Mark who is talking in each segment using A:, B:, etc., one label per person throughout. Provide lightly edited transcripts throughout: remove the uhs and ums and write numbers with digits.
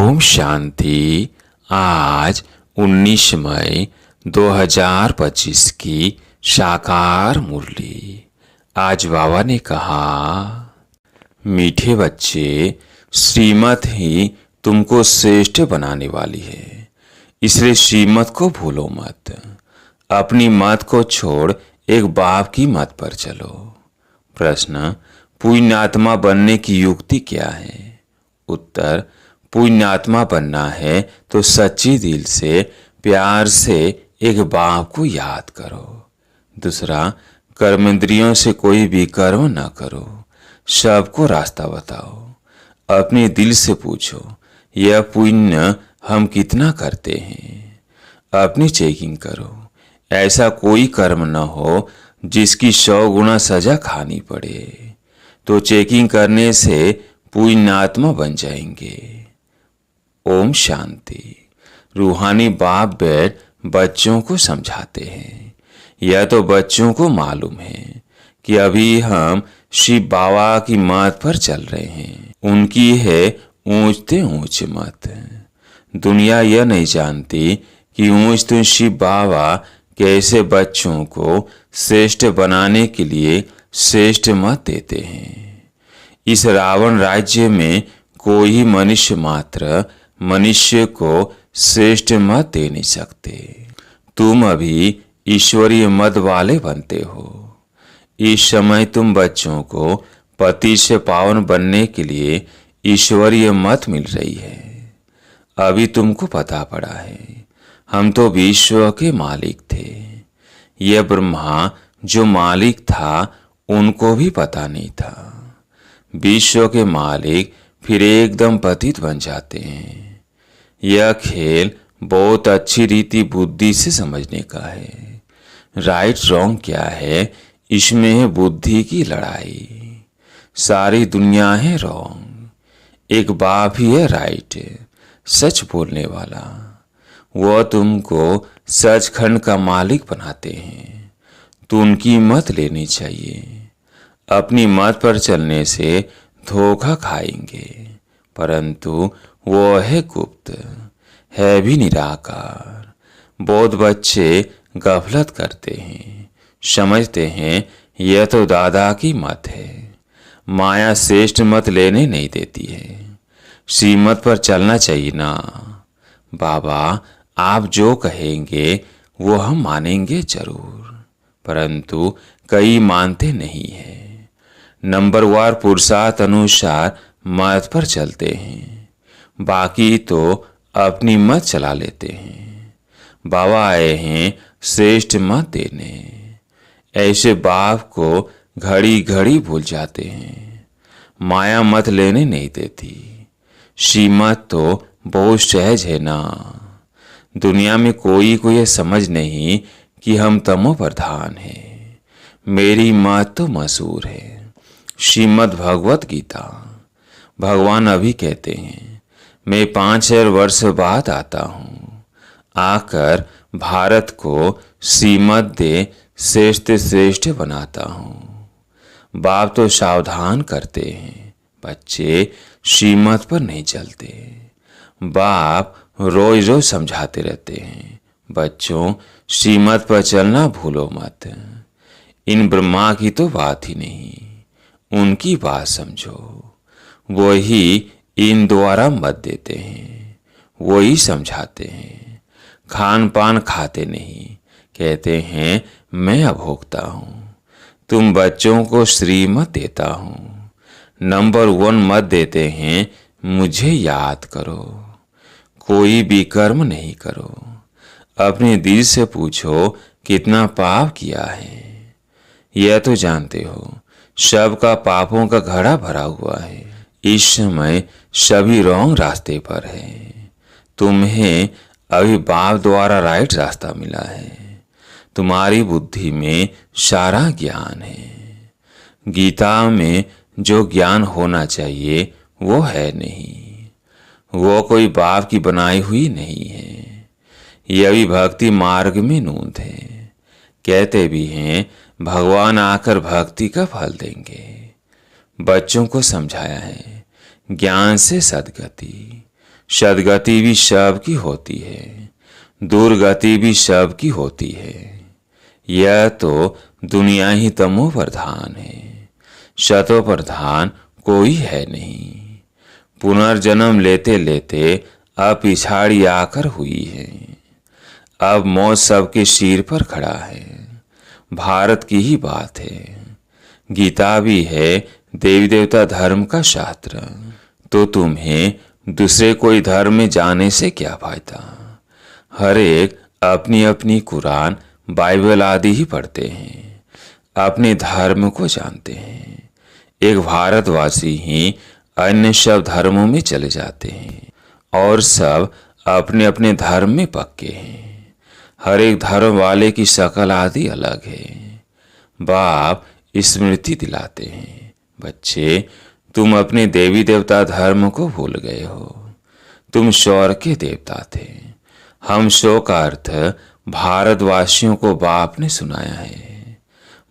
A: ओम शांति। आज 19 मई 2025 की साकार मुरली। आज बाबा ने कहा, मीठे बच्चे, श्रीमत ही तुमको श्रेष्ठ बनाने वाली है, इसलिए श्रीमत को भूलो मत। अपनी मत को छोड़ एक बाप की मत पर चलो। प्रश्न, पुण्यात्मा बनने की युक्ति क्या है? उत्तर, पुण्यात्मा बनना है तो सच्ची दिल से प्यार से एक बाप को याद करो। दूसरा, कर्मेंद्रियों से कोई भी कर्म न करो, सबको रास्ता बताओ। अपने दिल से पूछो, यह पुण्य हम कितना करते हैं। अपनी चेकिंग करो, ऐसा कोई कर्म न हो जिसकी 100 गुना सजा खानी पड़े, तो चेकिंग करने से पुण्यात्मा बन जाएंगे। ओम शांति। रूहानी बाप बैठ बच्चों को समझाते हैं। यह तो बच्चों को मालूम है कि अभी हम शिव बाबा की मत पर चल रहे हैं। उनकी है ऊंचते ऊंच मत। दुनिया यह नहीं जानती कि ऊंचते शिव बाबा कैसे बच्चों को श्रेष्ठ बनाने के लिए श्रेष्ठ मत देते हैं। इस रावण राज्य में कोई मनुष्य मात्र मनुष्य को श्रेष्ठ मत दे नहीं सकते। तुम अभी ईश्वरीय मत वाले बनते हो। इस समय तुम बच्चों को पति से पावन बनने के लिए ईश्वरीय मत मिल रही है। अभी तुमको पता पड़ा है, हम तो विश्व के मालिक थे। यह ब्रह्मा जो मालिक था उनको भी पता नहीं था। विश्व के मालिक फिर एकदम पतित बन जाते हैं। यह खेल बहुत अच्छी रीति बुद्धि से समझने का है। राइट रॉन्ग क्या है, इसमें है बुद्धि की लड़ाई। सारी दुनिया है रॉन्ग, एक बाप ही है राइट, सच बोलने वाला। वह तुमको सचखंड का मालिक बनाते हैं, तो उनकी मत लेनी चाहिए। अपनी मत पर चलने से धोखा खाएंगे, परंतु वो है गुप्त, है भी निराकार। बहुत बच्चे गफलत करते हैं, समझते हैं यह तो दादा की मत है। माया श्रेष्ठ मत लेने नहीं देती है, श्रीमत पर चलना चाहिए ना। बाबा आप जो कहेंगे वो हम मानेंगे जरूर, परंतु कई मानते नहीं है। नंबरवार पुरुषार्थ अनुसार मत पर चलते हैं, बाकी तो अपनी मत चला लेते हैं। बाबा आए हैं श्रेष्ठ मत देने। ऐसे बाप को घड़ी घड़ी भूल जाते हैं। माया मत लेने नहीं देती। श्रीमत तो बहुत सहज है ना। दुनिया में कोई को यह समझ नहीं कि हम तमो प्रधान हैं। मेरी मत तो मशहूर है, श्रीमद् भगवत गीता। भगवान अभी कहते हैं, मैं 5000 वर्ष बाद आता हूँ, आकर भारत को श्रीमत दे श्रेष्ठ श्रेष्ठ बनाता हूँ। बाप तो सावधान करते हैं, बच्चे श्रीमत पर नहीं चलते। बाप रोज रोज समझाते रहते हैं, बच्चों श्रीमत पर चलना भूलो मत। इन ब्रह्मा की तो बात ही नहीं, उनकी बात समझो। वही इन द्वारा मत देते हैं, वही समझाते हैं। खान पान खाते नहीं, कहते हैं मैं अभोक्ता हूँ। तुम बच्चों को श्रीमत देता हूँ। नंबर 1 मत देते हैं, मुझे याद करो। कोई भी कर्म नहीं करो। अपने दिल से पूछो कितना पाप किया है। यह तो जानते हो सबका पापों का घड़ा भरा हुआ है। इस समय सभी रॉन्ग रास्ते पर है। तुम्हें अभी बाप द्वारा राइट रास्ता मिला है। तुम्हारी बुद्धि में सारा ज्ञान है। गीता में जो ज्ञान होना चाहिए वो है नहीं। वो कोई बाप की बनाई हुई नहीं है। यह भी भक्ति मार्ग में नूंद है। कहते भी हैं भगवान आकर भक्ति का फल देंगे। बच्चों को समझाया है, ज्ञान से सद्गति। सदगति भी सबकी होती है, दुर्गति भी सबकी होती है। यह तो दुनिया ही तमो प्रधान है, सतो प्रधान कोई है नहीं। पुनर्जन्म लेते लेते अब पिछाड़ी आकर हुई है। अब मौत सबके सिर पर खड़ा है। भारत की ही बात है। गीता भी है देवी देवता धर्म का शास्त्र। तो तुम्हें दूसरे कोई धर्म में जाने से क्या फायदा। हर एक अपनी अपनी कुरान बाइबल आदि ही पढ़ते हैं, अपने धर्म को जानते हैं। एक भारतवासी ही अन्य सब धर्मों में चले जाते हैं और सब अपने अपने धर्म में पक्के हैं। हर एक धर्म वाले की शक्ल आदि अलग है। बाप स्मृति दिलाते हैं, बच्चे तुम अपने देवी देवता धर्म को भूल गए हो। तुम स्वर्ग के देवता थे। हम शो का अर्थ भारतवासियों को बाप ने सुनाया है।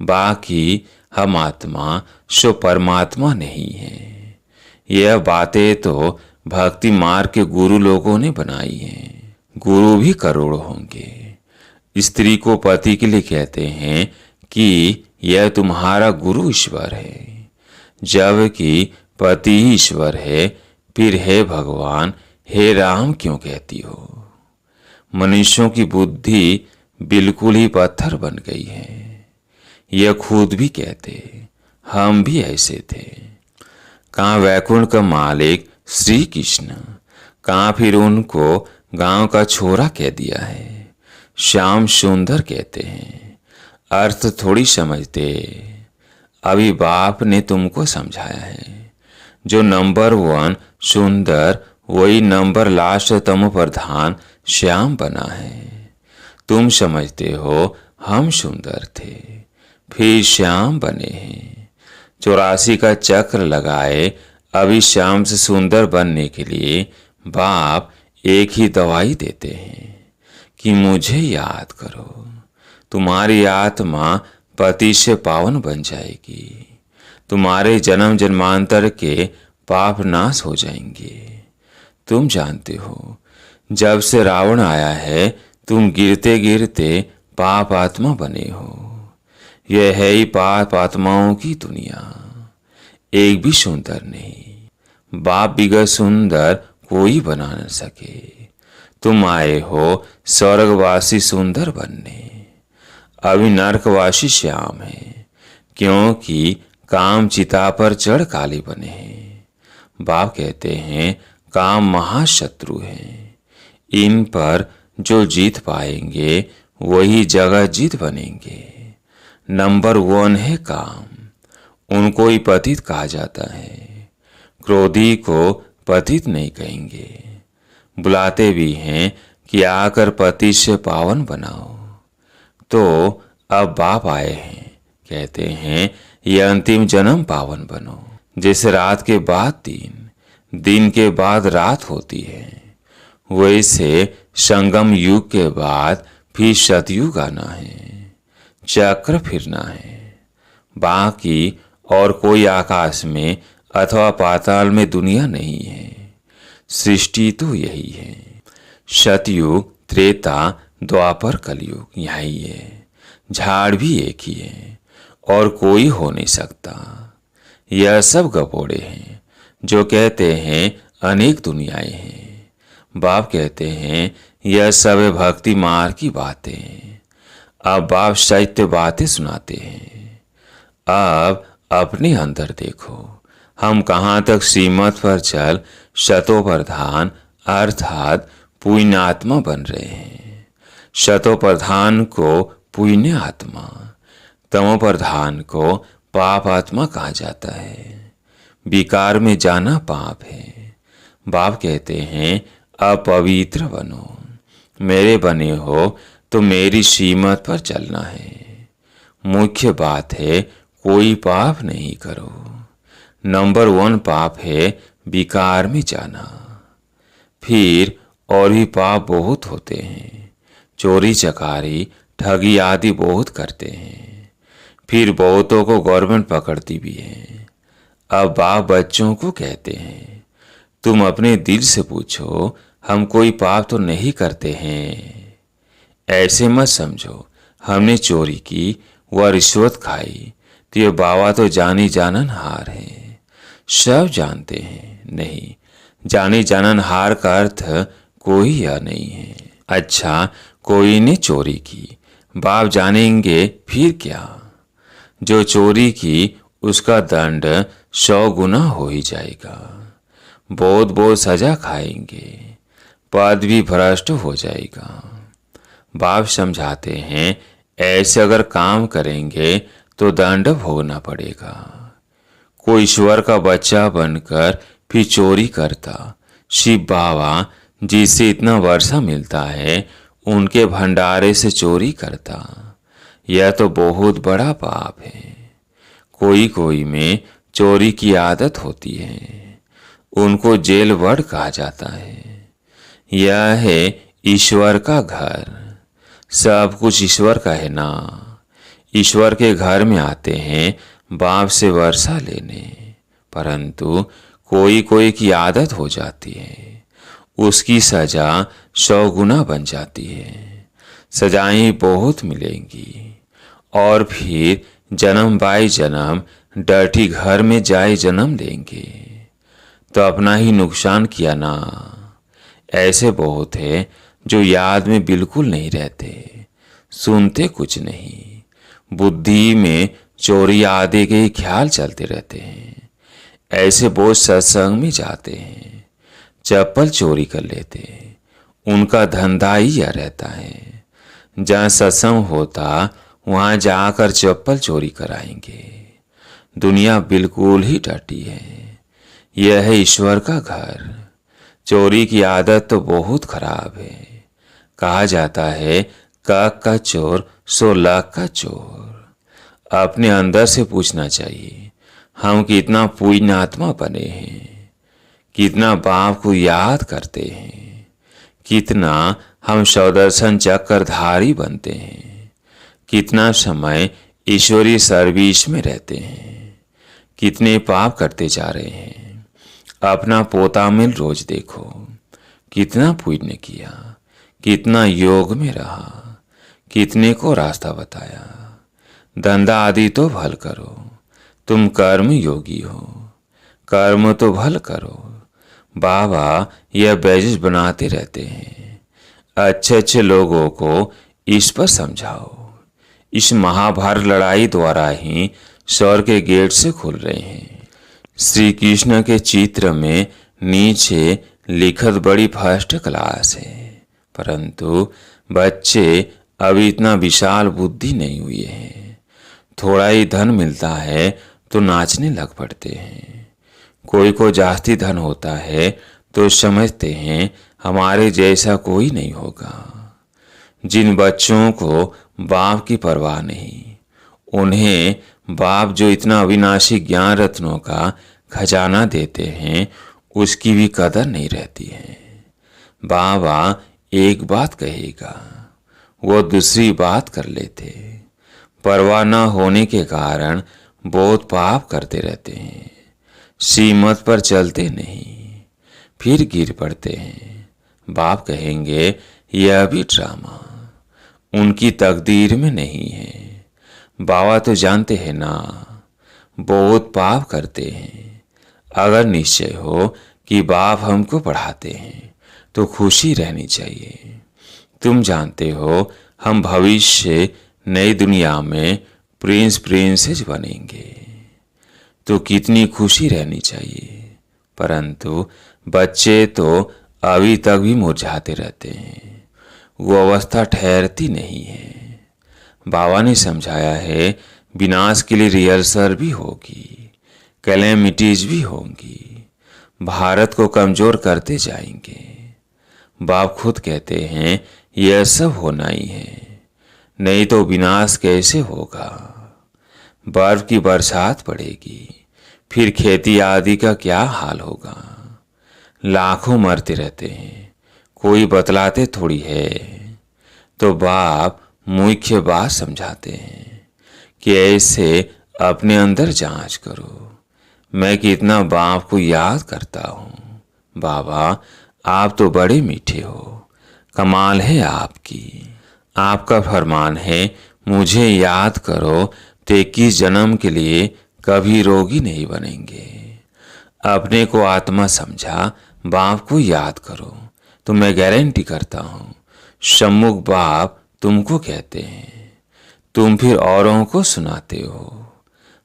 A: बाकी हम आत्मा सो परमात्मा नहीं है। यह बातें तो भक्ति मार्ग के गुरु लोगों ने बनाई हैं। गुरु भी करोड़ों होंगे। स्त्री को पति के लिए कहते हैं कि यह तुम्हारा गुरु ईश्वर है, जबकि पति ही ईश्वर है। फिर हे भगवान, हे राम क्यों कहती हो। मनुष्यों की बुद्धि बिल्कुल ही पत्थर बन गई है। यह खुद भी कहते हम भी ऐसे थे। कहाँ वैकुंठ का मालिक श्री कृष्ण, कहाँ फिर उनको गांव का छोरा कह दिया है। श्याम सुंदर कहते हैं, अर्थ थोड़ी समझते। अभी बाप ने तुमको समझाया है। जो नंबर 1 सुंदर, वही नंबर लास्ट तम प्रधान श्याम बना है। तुम समझते हो हम सुंदर थे, फिर श्याम बने हैं। 84 का चक्र लगाए। अभी श्याम से सुंदर बनने के लिए बाप एक ही दवाई देते हैं कि मुझे याद करो। तुम्हारी आत्मा पति से पावन बन जाएगी। तुम्हारे जन्म जन्मांतर के पाप नाश हो जाएंगे। तुम जानते हो, जब से रावण आया है तुम गिरते गिरते पाप आत्मा बने हो। यह है ही पाप आत्माओं की दुनिया, एक भी सुंदर नहीं। बाप बिगड़ सुंदर कोई बना न सके। तुम आए हो स्वर्गवासी सुंदर बनने। अभी नरकवासी श्याम है, क्योंकि काम चिता पर चढ़ काली बने हैं। बाप कहते हैं काम महाशत्रु है। इन पर जो जीत पाएंगे वही जगह जीत बनेंगे। नंबर 1 है काम, उनको ही पतित कहा जाता है। क्रोधी को पतित नहीं कहेंगे। बुलाते भी हैं कि आकर पति से पावन बनाओ। तो अब बाप आए हैं, कहते हैं यह अंतिम जन्म पावन बनो। जैसे रात के बाद दिन, दिन के बाद रात होती है, वैसे संगम युग के बाद फिर सतयुग आना है, चक्र फिरना है। बाकी और कोई आकाश में अथवा पाताल में दुनिया नहीं है। सृष्टि तो यही है। सतयुग, त्रेता, द्वापर, कलयुग यही है। झाड़ भी एक ही है और कोई हो नहीं सकता। यह सब गपोड़े हैं जो कहते हैं अनेक दुनियाएं हैं। बाप कहते हैं यह सब भक्ति मार्ग की बातें। अब बाप सत्य बातें सुनाते हैं। अब अपने अंदर देखो, हम कहाँ तक सीमत पर चल शतो प्रधान अर्थात पुण्यात्मा बन रहे हैं। शतो प्रधान को पुण्य आत्मा, तमो प्रधान को पाप आत्मा कहा जाता है। विकार में जाना पाप है। बाप कहते हैं अपवित्र बनो। मेरे बने हो तो मेरी सीमत पर चलना है। मुख्य बात है कोई पाप नहीं करो। नंबर 1 पाप है विकार में जाना। फिर और भी पाप बहुत होते हैं। चोरी चकारी ठगी आदि बहुत करते हैं। फिर बहुतों को गवर्नमेंट पकड़ती भी है। अब बाप बच्चों को कहते हैं तुम अपने दिल से पूछो, हम कोई पाप तो नहीं करते हैं। ऐसे मत समझो हमने चोरी की व रिश्वत खाई तो ये बाबा तो जानी जानन हार है। सब जानते हैं, नहीं, जानी जानन हार का अर्थ कोई या नहीं है। अच्छा, कोई ने चोरी की, बाप जानेंगे फिर क्या? जो चोरी की उसका दंड 100 गुना हो ही जाएगा। बहुत बहुत सजा खाएंगे, पद भी भ्रष्ट हो जाएगा। बाप समझाते हैं, ऐसे अगर काम करेंगे तो दंड भोगना पड़ेगा। कोई ईश्वर का बच्चा बनकर फिर चोरी करता, शिव बाबा जिससे इतना वर्षा मिलता है उनके भंडारे से चोरी करता, यह तो बहुत बड़ा पाप है। कोई कोई में चोरी की आदत होती है, उनको जेल वर्ड कहा जाता है। यह है ईश्वर का घर, सब कुछ ईश्वर का है ना। ईश्वर के घर में आते हैं बाप से वर्षा लेने, परंतु कोई कोई की आदत हो जाती है, उसकी सजा 100 गुना बन जाती है। सजाएं बहुत मिलेंगी और फिर जन्म बाई जन्म डर्टी घर में जाए जन्म लेंगे, तो अपना ही नुकसान किया ना। ऐसे बहुत है जो याद में बिल्कुल नहीं रहते, सुनते कुछ नहीं, बुद्धि में चोरी आदि के ही ख्याल चलते रहते हैं। ऐसे बहुत सत्संग में जाते हैं, चप्पल चोरी कर लेते हैं, उनका धंधा ही यह रहता है। जहाँ सत्संग होता वहाँ जाकर चप्पल चोरी कराएंगे। दुनिया बिल्कुल ही डटी है। यह है ईश्वर का घर। चोरी की आदत तो बहुत खराब है। कहा जाता है, काक का चोर 100 लाख का चोर। अपने अंदर से पूछना चाहिए, हम कितना पुण्यात्मा बने हैं, कितना बाप को याद करते हैं, कितना हम सौदर्शन चक्रधारी बनते हैं, कितना समय ईश्वरीय सर्विस में रहते हैं, कितने पाप करते जा रहे हैं। अपना पोता मिल रोज देखो, कितना पुण्य किया, कितना योग में रहा, कितने को रास्ता बताया। धंधा आदि तो भल करो, तुम कर्म योगी हो, कर्म तो भल करो। बाबा यह बैजेस बनाते रहते हैं। अच्छे अच्छे लोगों को इस पर समझाओ। इस महाभारत लड़ाई द्वारा ही स्वर्ग के गेट से खुल रहे हैं। श्री कृष्ण के चित्र में नीचे लिखत बड़ी फर्स्ट क्लास है, परंतु बच्चे अभी इतना विशाल बुद्धि नहीं हुई है। थोड़ा ही धन मिलता है तो नाचने लग पड़ते हैं। कोई को जास्ती धन होता है तो समझते हैं हमारे जैसा कोई नहीं होगा। जिन बच्चों को बाप की परवाह नहीं, उन्हें बाप जो इतना अविनाशी ज्ञान रत्नों का खजाना देते हैं उसकी भी कदर नहीं रहती है। बाबा एक बात कहेगा, वो दूसरी बात कर लेते। परवाह न होने के कारण बहुत पाप करते रहते हैं, सीमत पर चलते नहीं, फिर गिर पड़ते हैं। बाप कहेंगे यह भी ड्रामा उनकी तकदीर में नहीं है। बाबा तो जानते हैं ना, बहुत पाप करते हैं। अगर निश्चय हो कि बाप हमको पढ़ाते हैं तो खुशी रहनी चाहिए। तुम जानते हो हम भविष्य नई दुनिया में प्रिंसेस बनेंगे, तो कितनी खुशी रहनी चाहिए। परंतु बच्चे तो अभी तक भी मुरझाते रहते हैं, वो अवस्था ठहरती नहीं है। बाबा ने समझाया है, विनाश के लिए रिहर्सल भी होगी, कैलेमिटीज भी होंगी, भारत को कमजोर करते जाएंगे। बाप खुद कहते हैं यह सब होना ही है, नहीं तो विनाश कैसे होगा। बर्फ की बरसात पड़ेगी, फिर खेती आदि का क्या हाल होगा। लाखों मरते रहते हैं, कोई बतलाते थोड़ी है। तो बाप मुख्य बात समझाते हैं कि ऐसे अपने अंदर जांच करो, मैं कितना बाप को याद करता हूँ, बाबा आप तो बड़े मीठे हो, कमाल है आपकी। आपका फरमान है मुझे याद करो तो 21 जन्म के लिए कभी रोगी नहीं बनेंगे। अपने को आत्मा समझा, बाप को याद करो तो मैं गारंटी करता हूँ सम्मुख बाप तुमको कहते हैं, तुम फिर औरों को सुनाते हो।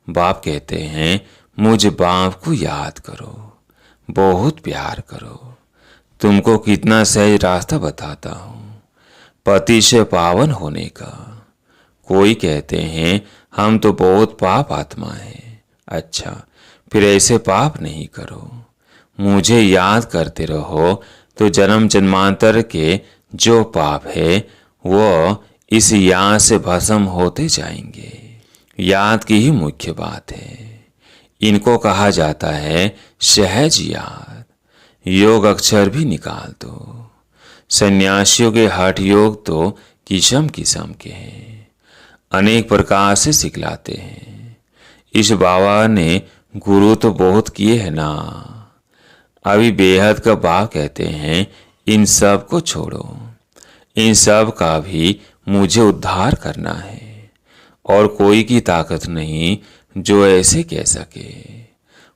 A: बाप कहते हैं मुझ बाप को याद करो, बहुत प्यार करो। तुमको कितना सहज रास्ता बताता हूँ पति से पावन होने का। कोई कहते हैं हम तो बहुत पाप आत्मा है। अच्छा, फिर ऐसे पाप नहीं करो, मुझे याद करते रहो तो जन्म जन्मांतर के जो पाप है वो इस याद से भस्म होते जाएंगे। याद की ही मुख्य बात है। इनको कहा जाता है सहज याद। योग अक्षर भी निकाल दो। सन्यासियों के हठ योग तो किस्म किस्म के हैं, अनेक प्रकार से सिखलाते हैं। इस बाबा ने गुरु तो बहुत किए हैं ना। अभी बेहद का बाप कहते हैं इन सब को छोड़ो, इन सब का भी मुझे उद्धार करना है और कोई की ताकत नहीं जो ऐसे कह सके।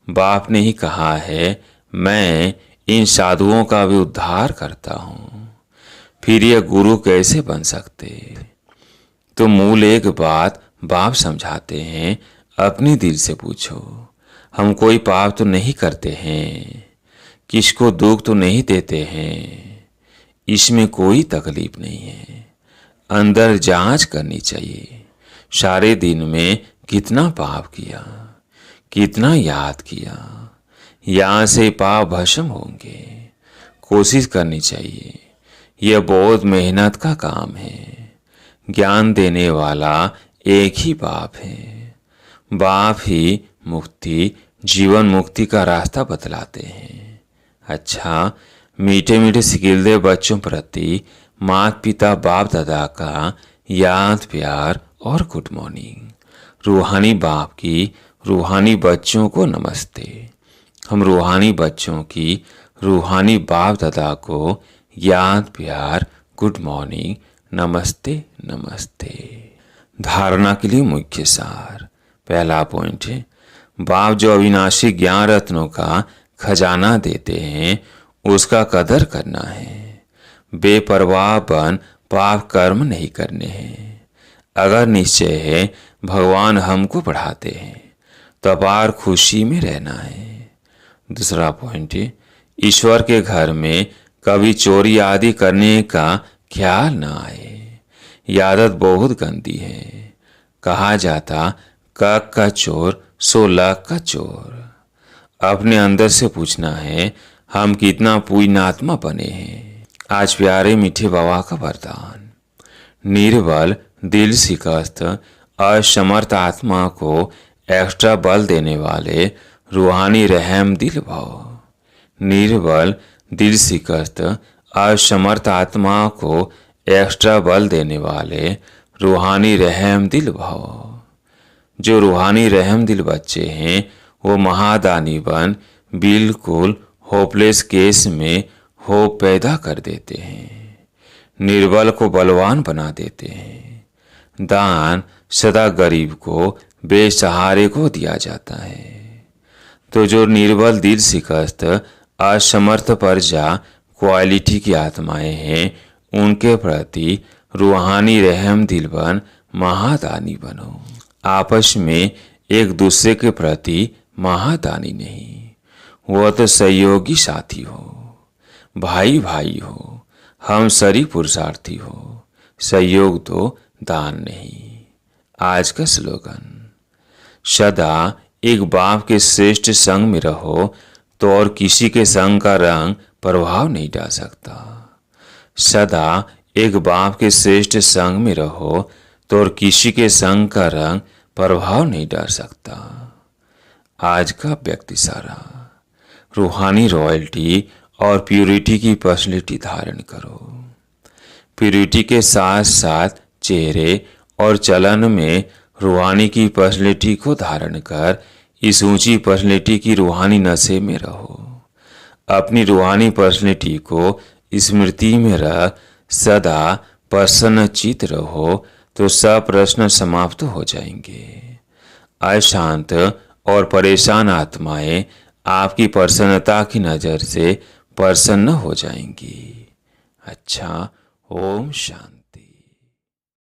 A: बाप ने ही कहा है मैं इन साधुओं का भी उद्धार करता हूँ। फिर ये गुरु कैसे बन सकते? तो मूल एक बात बाप समझाते हैं, अपनी दिल से पूछो हम कोई पाप तो नहीं करते हैं, किसको दुख तो नहीं देते हैं, इसमें कोई तकलीफ नहीं है। अंदर जांच करनी चाहिए, सारे दिन में कितना पाप किया, कितना याद किया। यहाँ से पाप भस्म होंगे। कोशिश करनी चाहिए। यह बहुत मेहनत का काम है। ज्ञान देने वाला एक ही बाप है। बाप ही मुक्ति, जीवन मुक्ति का रास्ता बतलाते हैं। अच्छा, मीठे मीठे सिकिलदे बच्चों प्रति माता पिता बाप दादा का याद प्यार और गुड मॉर्निंग। रूहानी बाप की रूहानी बच्चों को नमस्ते। हम रूहानी बच्चों की रूहानी बाप दादा को याद प्यार गुड मॉर्निंग नमस्ते नमस्ते। धारणा के लिए मुख्य सार। पहला पॉइंट है बाप जो अविनाशी ज्ञान रत्नों का खजाना देते हैं उसका कदर करना है। बेपरवाह बन पाप कर्म नहीं करने हैं। अगर निश्चय है भगवान हमको पढ़ाते हैं तो अपार खुशी में रहना है। दूसरा पॉइंट है ईश्वर के घर में कभी चोरी आदि करने का ख्याल ना आए। ये आदत बहुत गंदी है। कहा जाता कक का चोर 16 का चोर। अपने अंदर से पूछना है हम कितना पुण्यात्मा बने हैं। आज प्यारे मीठे बाबा का वरदान। निर्बल दिल शिकस्त असमर्थ आत्मा को एक्स्ट्रा बल देने वाले रूहानी रहम दिल भाव। निर्बल दिल शिकस्त असमर्थ आत्मा को एक्स्ट्रा बल देने वाले रूहानी रहम दिल भाव। जो रूहानी रहम दिल बच्चे हैं वो महादानी बन बिल्कुल होपलेस केस में होप पैदा कर देते हैं। निर्बल को बलवान बना देते हैं। दान सदा गरीब को बेसहारे को दिया जाता है। तो जो निर्बल दिल शिकस्त असमर्थ प्रजा क्वालिटी की आत्माएं हैं उनके प्रति रूहानी रहम दिल बन महादानी बनो। आपस में एक दूसरे के प्रति महादानी नहीं, वह तो सहयोगी साथी हो, भाई भाई हो, हम सरी पुरुषार्थी हो। सहयोग तो दान नहीं। आज का स्लोगन। सदा एक बाप के श्रेष्ठ संग में रहो तो और किसी के संग का रंग प्रभाव नहीं डाल सकता। सदा एक बाप के श्रेष्ठ संग में रहो तो और किसी के संग का रंग प्रभाव नहीं डाल सकता। आज का व्यक्ति सारा। रूहानी रॉयल्टी और प्यूरिटी की पर्सनैलिटी धारण करो। प्यूरिटी के साथ साथ चेहरे और चलन में रूहानी की पर्सनैलिटी को धारण कर इस ऊंची पर्सनैलिटी की रूहानी नशे में रहो। अपनी रूहानी पर्सनैलिटी को स्मृति में रख सदा प्रसन्नचित रहो तो सब प्रश्न समाप्त हो जाएंगे। अशांत और परेशान आत्माएं आपकी प्रसन्नता की नज़र से प्रसन्न हो जाएंगी। अच्छा, ओम शांति।